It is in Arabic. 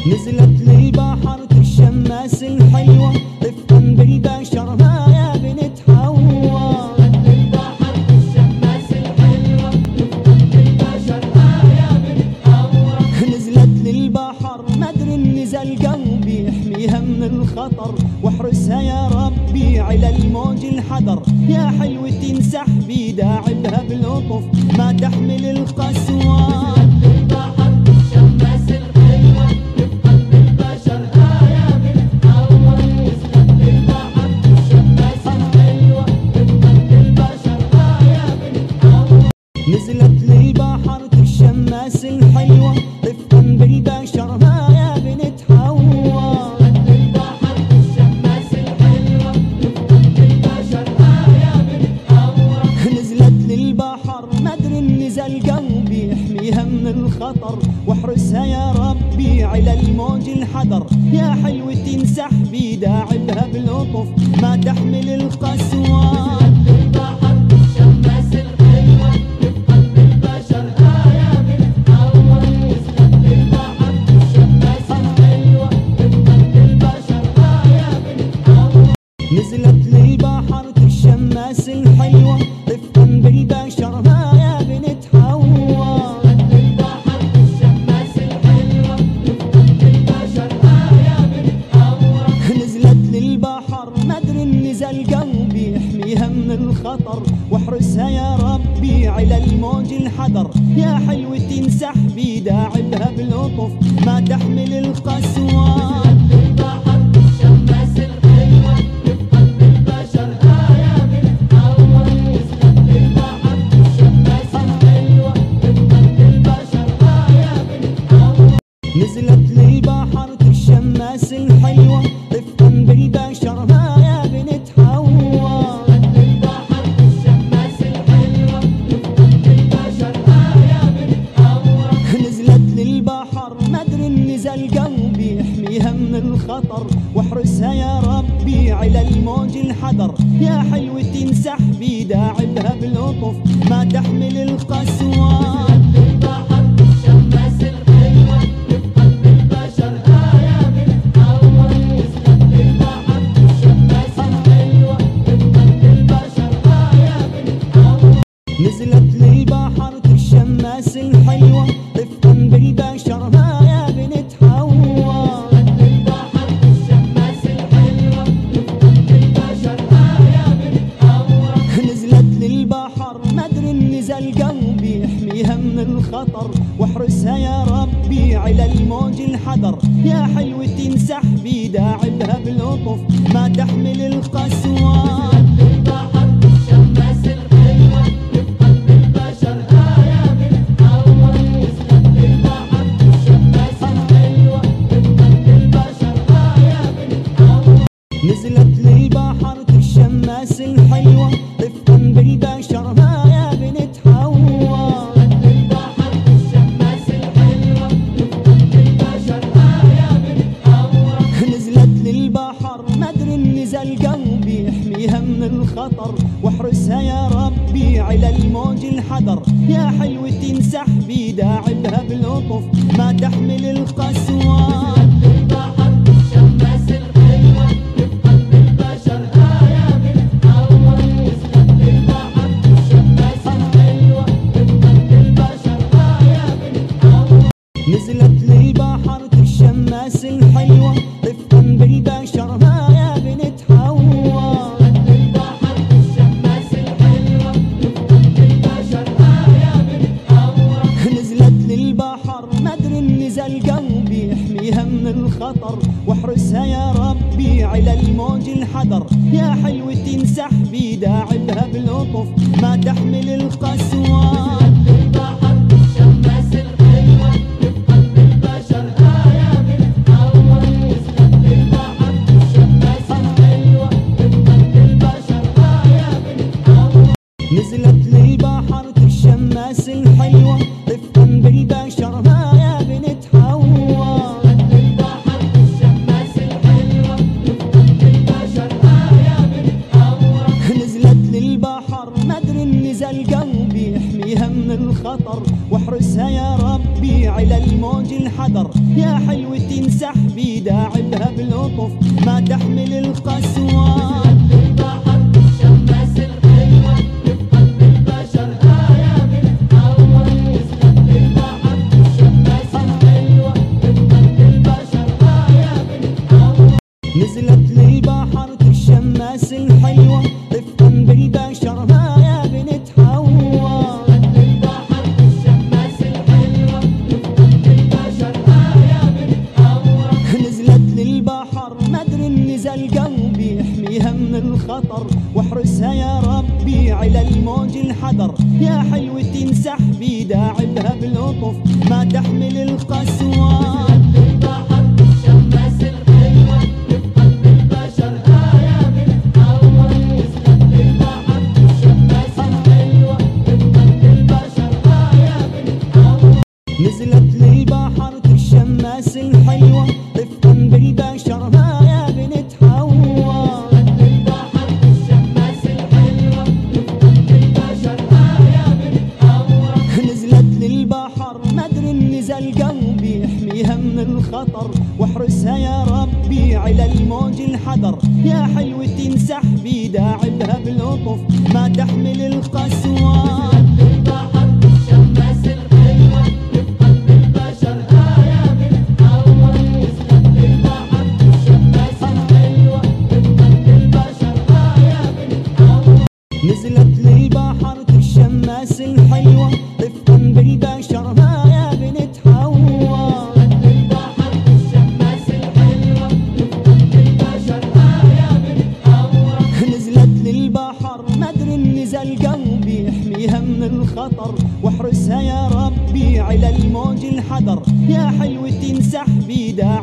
نزلت للبحر الشماس الحلوة رفقا بالبشر ها يا بنت حوا. نزلت للبحر الشماس الحلوة رفقا بالبشر ها يا بنت حوا. نزلت للبحر مدري نزل قلبي احميها من الخطر واحرسها يا ربي على الموج الحذر. يا حلوة انسحبي داعبها بلطف ما تحمل القسوة. نزلت للبحر الشماس الحلوة رفقا بالبشر ها يا بنت حوا. نزلت للبحر الشماس الحلوة رفقا بالبشر ها يا بنت حوا. نزلت للبحر مدري نزل قلبي احميها من الخطر واحرسها يا ربي على الموج الحذر. يا حلوة انسحبي داعبها بلطف ما تحمل القسوة. نزلت للبحر الشماس الحلوة رفقا بالبشر ها يا بنت حوا. نزلت للبحر الشماس الحلوة رفقا بالبشر ها يا بنت حوا. نزلت للبحر مدري نزل قلبي احميها من الخطر واحرسها يا ربي على الموج الحذر. يا حلوة انسحبي داعبها بلطف ما تحمل القسوة. نزلت للبحر الشماس الحلوة رفقا بالبشر ها يا بنت حوا. نزلت للبحر الشماس الحلوة رفقا بالبشر ها يا بنت حوا. نزلت للبحر مدري نزل قلبي احميها من الخطر واحرسها يا ربي على الموج الحذر. يا حلوة انسحبي داعبها بلطف ما تحمل القسوة. نزلت للبحر الشماس الحلوة رفقا بالبشر ها يا بنت حوا. نزلت للبحر الشماس الحلوة رفقا بالبشر ها يا بنت حوا. نزلت للبحر مدري نزل قلبي احميها من الخطر واحرسها يا ربي على الموج الحذر. يا حلوة انسحبي داعبها بلطف ما تحمل القسوة. نزلت للبحر الشماس الحلوة رفقا بالبشر ها يا بنت حوا. نزلت للبحر الشماس الحلوة رفقا بالبشر ها يا بنت حوا. نزلت للبحر مدري نزل قلبي احميها من الخطر واحرسها يا ربي على الموج الحذر. يا حلوة انسحبي داعبها بلطف ما تحمل القسوة. نزلت للبحر الشماس الحلوة رفقا بالبشر ها يا بنت حوا. نزلت للبحر الشماس الحلوة رفقا بالبشر ها يا بنت حوا. نزلت للبحر مدري نزل قلبي احميها من الخطر واحرسها يا ربي على الموج الحذر. يا حلوة انسحبي داعبها بلطف ما تحمل القسوة. نزلت للبحر الشماس الحلوة رفقا بالبشر ها يا بنت حوا. نزلت للبحر الشماس الحلوة رفقا بالبشر ها يا بنت حوا. نزلت للبحر مدري نزل قلبي احميها من الخطر واحرسها يا ربي على الموج الحذر. يا حلوة تنسحبي داعبها بلطف ما تحمل القسوة. البحر الشماس الحلوة في قلب البشر آية بتتحول. نزلت البحر الشماس الحلوة في قلب البشر آية بتتحول. نزلت للبحر الشماس الحلوة رفقا بالبشر آية بنتحول. البحر الشماس الحلوة في قلب البشر آية بتتحول. نزلت للبحر مدري نزل قلبي يحميها من الخطر واحرسها يا ربي على الموج الحذر. يا حلوة انسحبي داعبها بلطف ما تحمل القسوة. البحر الشماس الحلوة في قلب البشر آية بتتحول. نزلت البحر الشماس الحلوة في قلب البشر آية بتتحول. نزلت للبحر الشماس الحلوة رفقا بالبشر آية بنتحول. البحر الشماس الحلوة في قلب البشر آية بتتحول. نزلت للبحر مدري نزل قلبي يحميها من الخطر واحرسها يا ربي على الموج الحذر. يا حلوة انسحبي داعبها بلطف ما تحمل القسوة. البحر الشماس الحلوة في قلب البشر آية بتتحول. نزلت البحر الشماس الحلوة في قلب البشر آية بتتحول. نزلت للبحر الشماس الحلوة رفقا بالبشر آية بنتحول. البحر الشماس الحلوة في قلب البشر آية بتتحول. نزلت للبحر مدري نزل قلبي يحميها من الخطر واحرسها يا ربي على الموج الحذر. يا حلوة انسحبي داعبها